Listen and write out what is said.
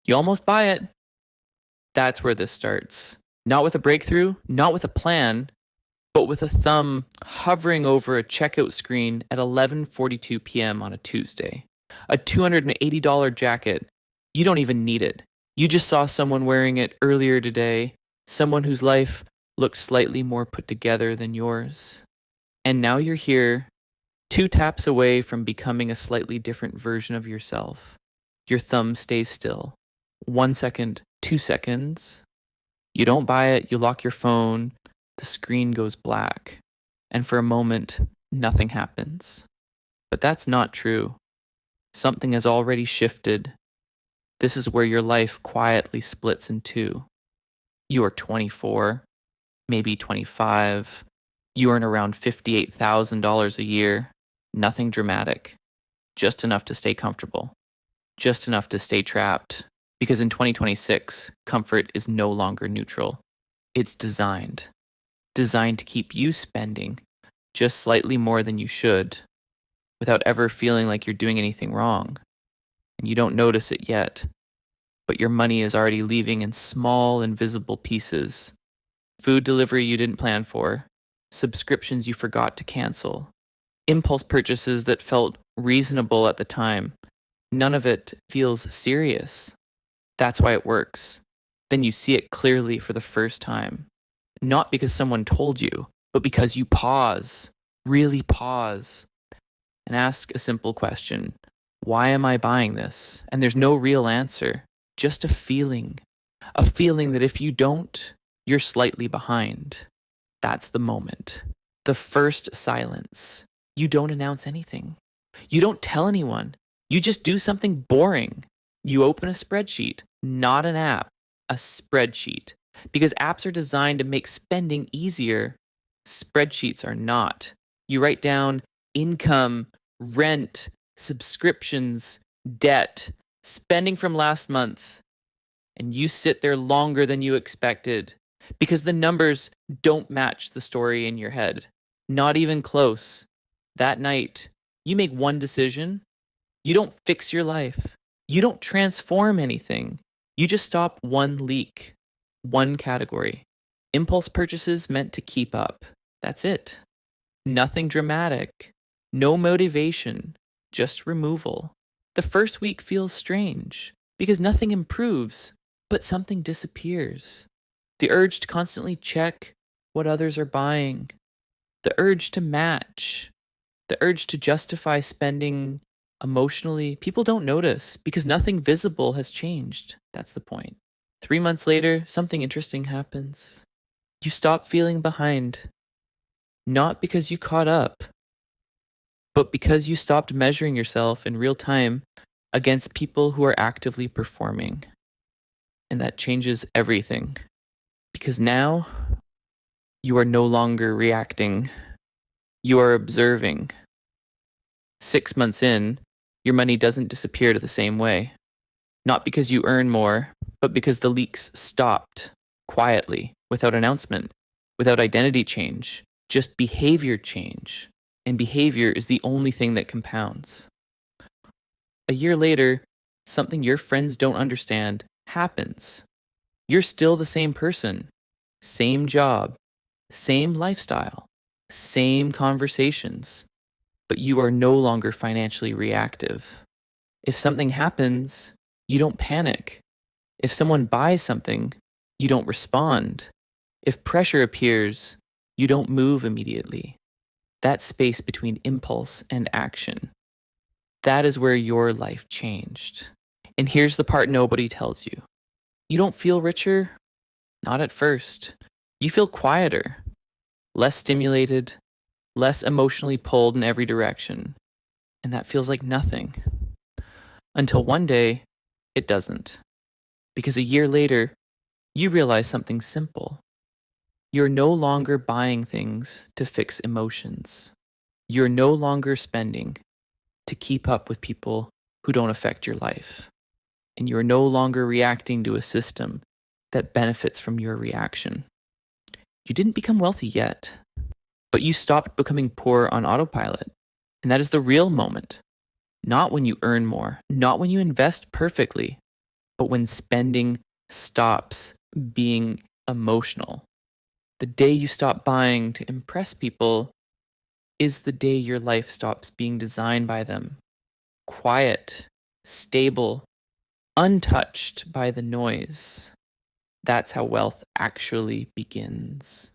You almost buy it. That's where this starts. Not with a breakthrough, not with a plan, but with a thumb hovering over a checkout screen at 11:42 p.m. on a Tuesday. A $280 jacket. You don't even need it. You just saw someone wearing it earlier today, someone whose life looked slightly more put together than yours. And now you're here, 2 taps away from becoming a slightly different version of yourself. Your thumb stays still. 1 second, 2 seconds. You don't buy it, you lock your phone, the screen goes black, and for a moment, nothing happens. But that's not true. Something has already shifted. This is where your life quietly splits in two. You are 24, maybe 25. You earn around $58,000 a year. Nothing dramatic. Just enough to stay comfortable. Just enough to stay trapped. Because in 2026, comfort is no longer neutral. It's designed. Designed to keep you spending just slightly more than you should, without ever feeling like you're doing anything wrong. And you don't notice it yet, but your money is already leaving in small, invisible pieces. Food delivery you didn't plan for, subscriptions you forgot to cancel, impulse purchases that felt reasonable at the time. None of it feels serious. That's why it works. Then you see it clearly for the first time. Not because someone told you, but because you pause, really pause, and ask a simple question. Why am I buying this? And there's no real answer, just a feeling. A feeling that if you don't, you're slightly behind. That's the moment. The first silence. You don't announce anything. You don't tell anyone. You just do something boring. You open a spreadsheet, not an app, a spreadsheet. Because apps are designed to make spending easier. Spreadsheets are not. You write down income, rent, subscriptions, debt, spending from last month. And you sit there longer than you expected because the numbers don't match the story in your head. Not even close. That night, you make one decision. You don't fix your life. You don't transform anything. You just stop one leak, one category. Impulse purchases meant to keep up. That's it. Nothing dramatic. No motivation. Just removal. The first week feels strange because nothing improves, but something disappears. The urge to constantly check what others are buying. The urge to match. The urge to justify spending emotionally. People don't notice because nothing visible has changed. That's the point. 3 months later, something interesting happens. You stop feeling behind. Not because you caught up, but because you stopped measuring yourself in real time against people who are actively performing. And that changes everything. Because now, you are no longer reacting. You are observing. 6 months in, your money doesn't disappear to the same way. Not because you earn more, but because the leaks stopped, quietly, without announcement, without identity change, just behavior change. And behavior is the only thing that compounds. A year later, something your friends don't understand happens. You're still the same person, same job, same lifestyle, same conversations, but you are no longer financially reactive. If something happens, you don't panic. If someone buys something, you don't respond. If pressure appears, you don't move immediately. That space between impulse and action. That is where your life changed. And here's the part nobody tells you. You don't feel richer? Not at first. You feel quieter, less stimulated, less emotionally pulled in every direction. And that feels like nothing. Until one day, it doesn't. Because a year later, you realize something simple. You're no longer buying things to fix emotions. You're no longer spending to keep up with people who don't affect your life. And you're no longer reacting to a system that benefits from your reaction. You didn't become wealthy yet, but you stopped becoming poor on autopilot. And that is the real moment. Not when you earn more, not when you invest perfectly, but when spending stops being emotional. The day you stop buying to impress people is the day your life stops being designed by them. Quiet, stable, untouched by the noise. That's how wealth actually begins.